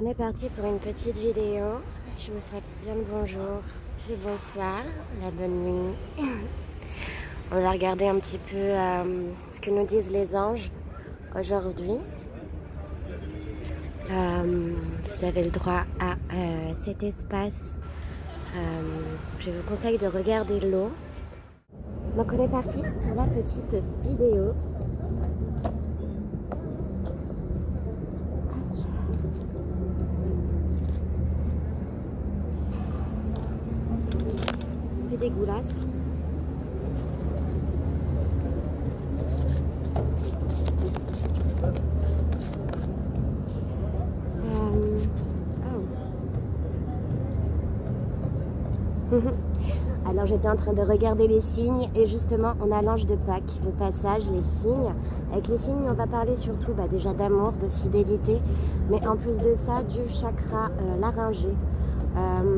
On est parti pour une petite vidéo. Je vous souhaite bien le bonjour, le bonsoir, la bonne nuit. On va regarder un petit peu ce que nous disent les anges aujourd'hui. Vous avez le droit à cet espace. Je vous conseille de regarder l'eau. Donc on est parti pour la petite vidéo. Des goulasses. Alors j'étais en train de regarder les signes et justement on a l'ange de Pâques, le passage, les signes. Avec les signes on va parler surtout déjà d'amour, de fidélité, mais en plus de ça du chakra laryngé,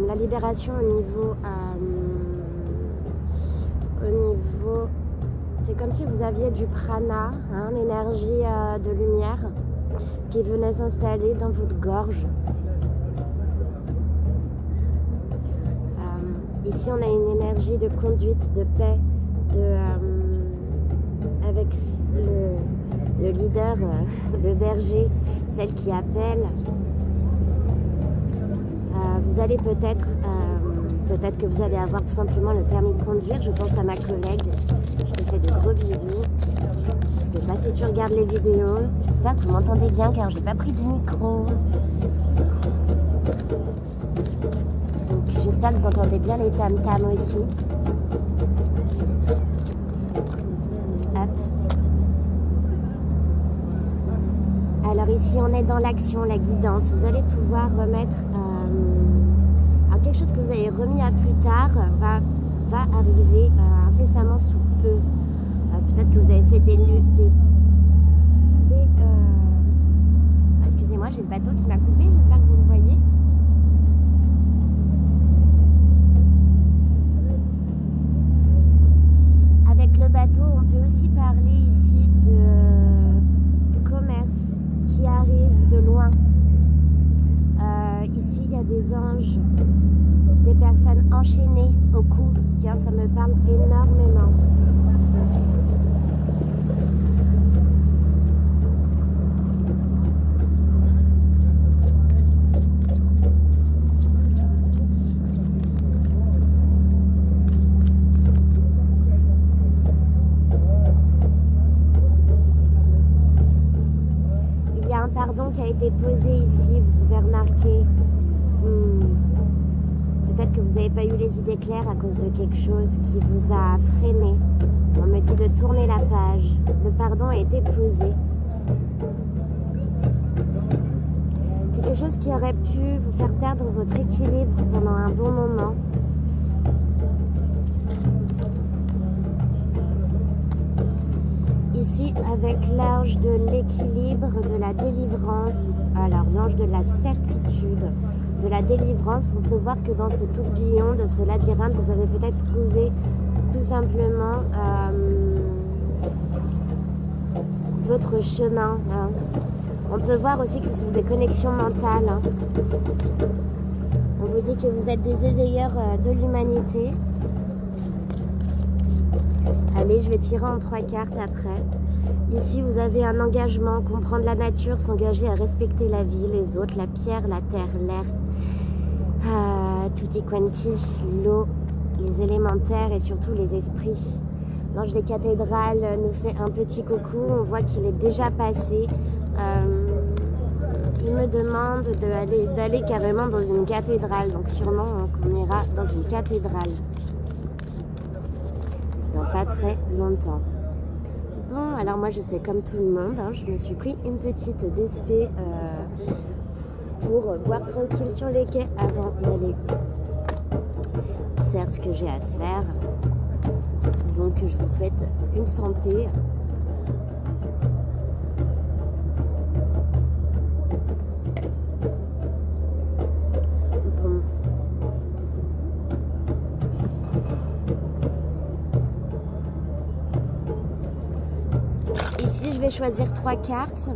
la libération au niveau c'est comme si vous aviez du prana, l'énergie de lumière qui venait s'installer dans votre gorge. Ici, on a une énergie de conduite, de paix, avec le leader, le berger, celle qui appelle. Vous allez peut-être que vous allez avoir tout simplement le permis de conduire. Je pense à ma collègue. Je te fais de gros bisous. Je sais pas si tu regardes les vidéos. J'espère que vous m'entendez bien car j'ai pas pris de micro. Donc j'espère que vous entendez bien les tam-tams aussi. Hop. Alors ici on est dans l'action, la guidance. Vous allez pouvoir remettre quelque chose que vous avez remis à plus tard va arriver incessamment sous peu. Peut-être que vous avez fait excusez-moi, j'ai le bateau qui m'a coupé, j'espère que vous le voyez. Avec le bateau, on peut aussi parler ici de commerce qui arrive de loin. Ici, il y a des anges, des personnes enchaînées au cou. Tiens, ça me parle énormément. Il y a un pardon qui a été posé ici, vous pouvez remarquer. Peut-être que vous n'avez pas eu les idées claires à cause de quelque chose qui vous a freiné. On me dit de tourner la page. Le pardon a été posé. Quelque chose qui aurait pu vous faire perdre votre équilibre pendant un bon moment. Ici, avec l'ange de l'équilibre, de la délivrance, alors l'ange de la certitude, de la délivrance, on peut voir que dans ce tourbillon, de ce labyrinthe, vous avez peut-être trouvé tout simplement votre chemin. On peut voir aussi que ce sont des connexions mentales. On vous dit que vous êtes des éveilleurs de l'humanité. Allez, je vais tirer en 3 cartes après. Ici, vous avez un engagement, comprendre la nature, s'engager à respecter la vie, les autres, la pierre, la terre, l'air, tutti quanti, l'eau, les élémentaires et surtout les esprits. L'ange des cathédrales nous fait un petit coucou, on voit qu'il est déjà passé. Il me demande d'aller carrément dans une cathédrale, donc sûrement qu'on ira dans une cathédrale. Dans pas très longtemps. Bon, alors moi je fais comme tout le monde, je me suis pris une petite DSP pour boire tranquille sur les quais avant d'aller faire ce que j'ai à faire. Donc je vous souhaite une santé. Bon. Ici je vais choisir 3 cartes.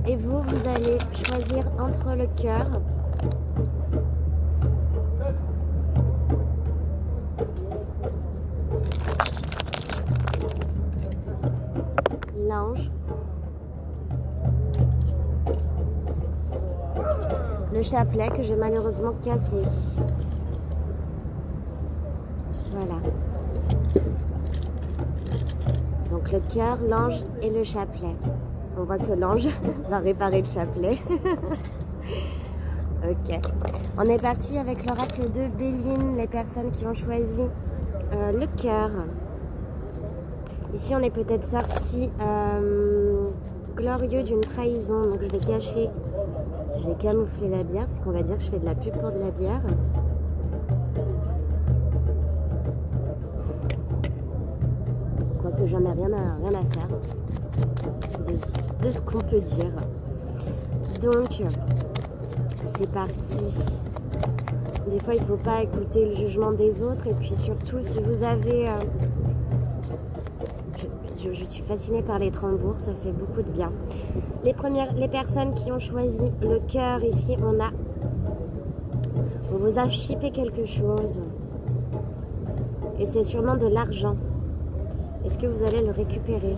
Et vous, vous allez choisir entre le cœur, l'ange, le chapelet que j'ai malheureusement cassé. Voilà. Donc le cœur, l'ange et le chapelet. On voit que l'ange va réparer le chapelet. Ok. On est parti avec l'oracle de Béline, les personnes qui ont choisi le cœur. Ici, on est peut-être sorti glorieux d'une trahison. Donc je vais cacher, je vais camoufler la bière, parce qu'on va dire que je fais de la pub pour de la bière. Quoique j'en ai rien à faire de ce qu'on peut dire. Donc, c'est parti. Des fois, il ne faut pas écouter le jugement des autres. Et puis surtout, si vous avez... je suis fascinée par les tambours, ça fait beaucoup de bien. Les personnes qui ont choisi le cœur, ici, on vous a chippé quelque chose. Et c'est sûrement de l'argent. Est-ce que vous allez le récupérer?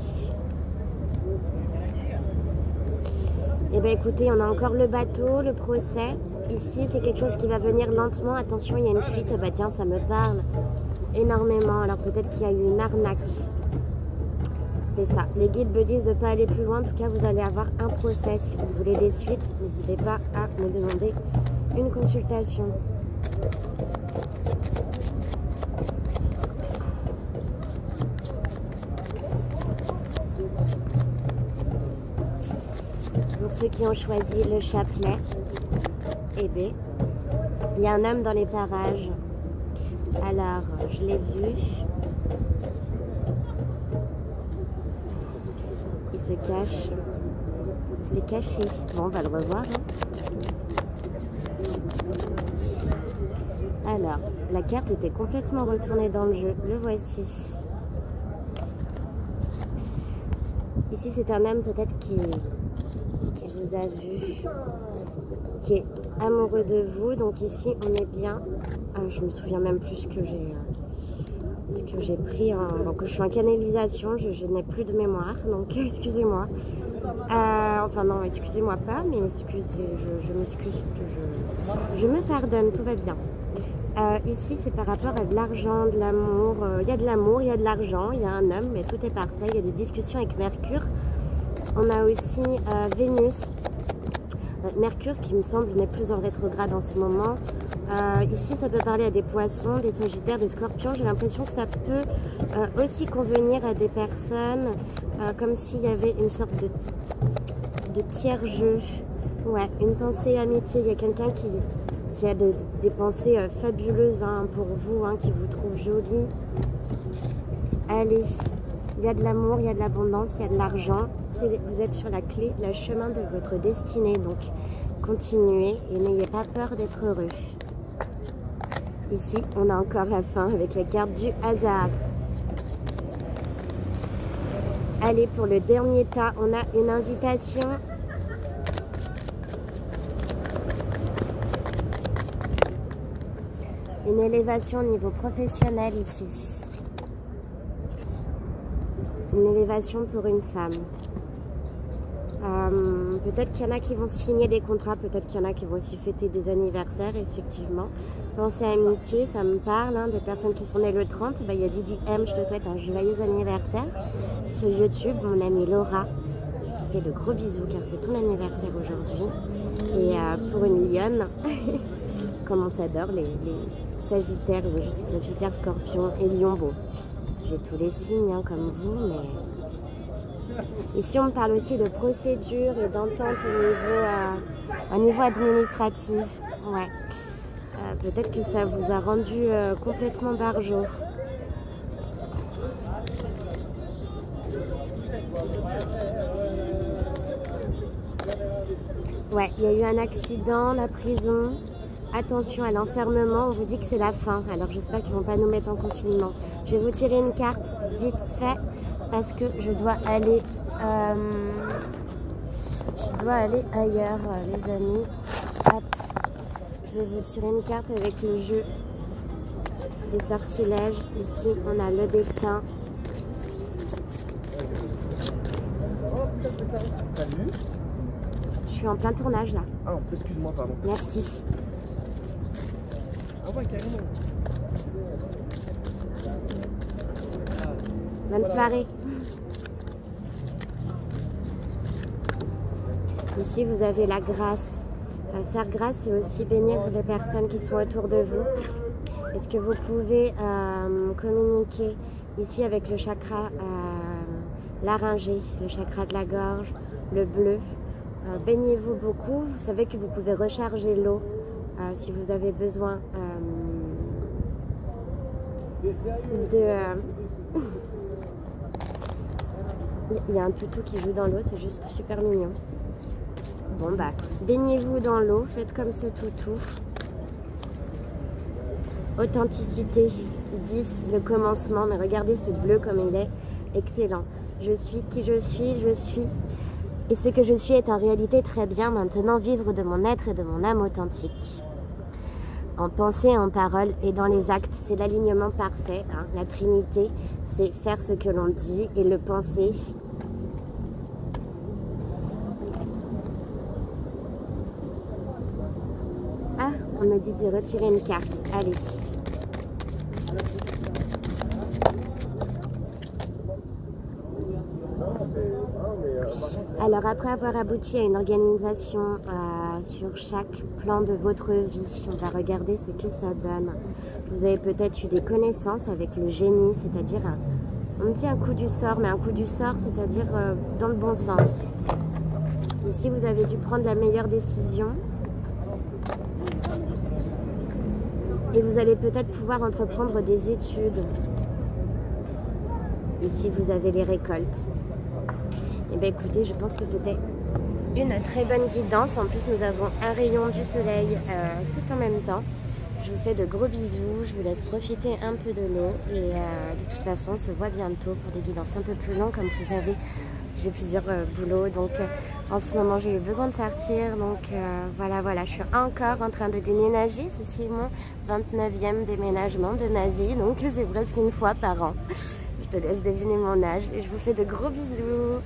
Eh bien écoutez, on a encore le bateau, le procès. Ici, c'est quelque chose qui va venir lentement. Attention, il y a une fuite. Bah tiens, ça me parle énormément. Alors peut-être qu'il y a eu une arnaque. C'est ça. Les guides me disent de ne pas aller plus loin. En tout cas, vous allez avoir un procès. Si vous voulez des suites, n'hésitez pas à me demander une consultation. Pour ceux qui ont choisi le chapelet, eh bien, il y a un homme dans les parages. Alors, je l'ai vu. Il se cache. C'est caché. Bon, on va le revoir. Alors, la carte était complètement retournée dans le jeu. Le voici. Ici, c'est un homme peut-être qui vous a vu, qui est amoureux de vous. Donc ici, on est bien. Je me souviens même plus ce que j'ai pris. Donc je suis en canalisation, je n'ai plus de mémoire, donc excusez-moi. Enfin non, excusez-moi pas, mais je m'excuse, je me pardonne, tout va bien. Ici, c'est par rapport à de l'argent, de l'amour. Il y a de l'amour, il y a de l'argent, il y a un homme, mais tout est parfait. Il y a des discussions avec Mercure. On a aussi Vénus. Mercure qui me semble n'est plus en rétrograde en ce moment. Ici, ça peut parler à des poissons, des sagittaires, des scorpions. J'ai l'impression que ça peut aussi convenir à des personnes comme s'il y avait une sorte de tiers-jeu. Ouais, une pensée amitié. Il y a quelqu'un qui a des pensées fabuleuses pour vous, qui vous trouve jolie. Allez, il y a de l'amour, il y a de l'abondance, il y a de l'argent. Vous êtes sur la clé, le chemin de votre destinée. Donc, continuez et n'ayez pas peur d'être heureux. Ici, on a encore la fin avec la carte du hasard. Allez, pour le dernier tas, on a une invitation. Une élévation au niveau professionnel ici. Une élévation pour une femme. Peut-être qu'il y en a qui vont signer des contrats, peut-être qu'il y en a qui vont aussi fêter des anniversaires, effectivement. Pensez à amitié, ça me parle, des personnes qui sont nées le 30. Il y a Didi M, je te souhaite un joyeux anniversaire. Sur YouTube, mon amie Laura, je te fais de gros bisous car c'est ton anniversaire aujourd'hui. Et pour une lionne, comme on s'adore, les Sagittaires, je suis Sagittaire, Scorpion et Lion. Bon, j'ai tous les signes comme vous, mais... Ici, on me parle aussi de procédure et d'entente au niveau administratif. Ouais. Peut-être que ça vous a rendu complètement barjot. Ouais, il y a eu un accident, la prison. Attention à l'enfermement, on vous dit que c'est la fin. Alors j'espère qu'ils ne vont pas nous mettre en confinement. Je vais vous tirer une carte vite fait parce que je dois aller Je dois aller ailleurs, les amis. Hop. Je vais vous tirer une carte avec le jeu des sortilèges. Ici, on a le destin. Salut. Je suis en plein tournage là. Ah, excuse-moi, pardon. Merci. Ah ouais, carrément. Bonne soirée. Ici, vous avez la grâce. Faire grâce, c'est aussi bénir les personnes qui sont autour de vous. Est-ce que vous pouvez communiquer ici avec le chakra laryngé, le chakra de la gorge, le bleu. Baignez-vous beaucoup. Vous savez que vous pouvez recharger l'eau si vous avez besoin Il y a un toutou qui joue dans l'eau, c'est juste super mignon. Bon bah, baignez-vous dans l'eau, faites comme ce toutou. Authenticité, 10, le commencement, mais regardez ce bleu comme il est excellent. Je suis qui je suis. Et ce que je suis est en réalité très bien. Maintenant, vivre de mon être et de mon âme authentique. En pensée, en parole et dans les actes, c'est l'alignement parfait. Hein. La Trinité, c'est faire ce que l'on dit et le penser. Ah, on me dit de retirer une carte. Allez. Alors après avoir abouti à une organisation sur chaque plan de votre vie, on va regarder ce que ça donne. Vous avez peut-être eu des connaissances avec le génie, c'est-à-dire, on dit un coup du sort, mais un coup du sort, c'est-à-dire dans le bon sens. Ici, vous avez dû prendre la meilleure décision. Et vous allez peut-être pouvoir entreprendre des études. Ici, vous avez les récoltes. Et bien écoutez, je pense que c'était une très bonne guidance. En plus, nous avons un rayon du soleil tout en même temps. Je vous fais de gros bisous. Je vous laisse profiter un peu de l'eau. Et de toute façon, on se voit bientôt pour des guidances un peu plus longues. Comme vous savez, j'ai plusieurs boulots. Donc en ce moment, j'ai eu besoin de sortir. Donc voilà. Je suis encore en train de déménager. Ceci est mon 29e déménagement de ma vie. Donc c'est presque une fois par an. Je te laisse deviner mon âge. Et je vous fais de gros bisous.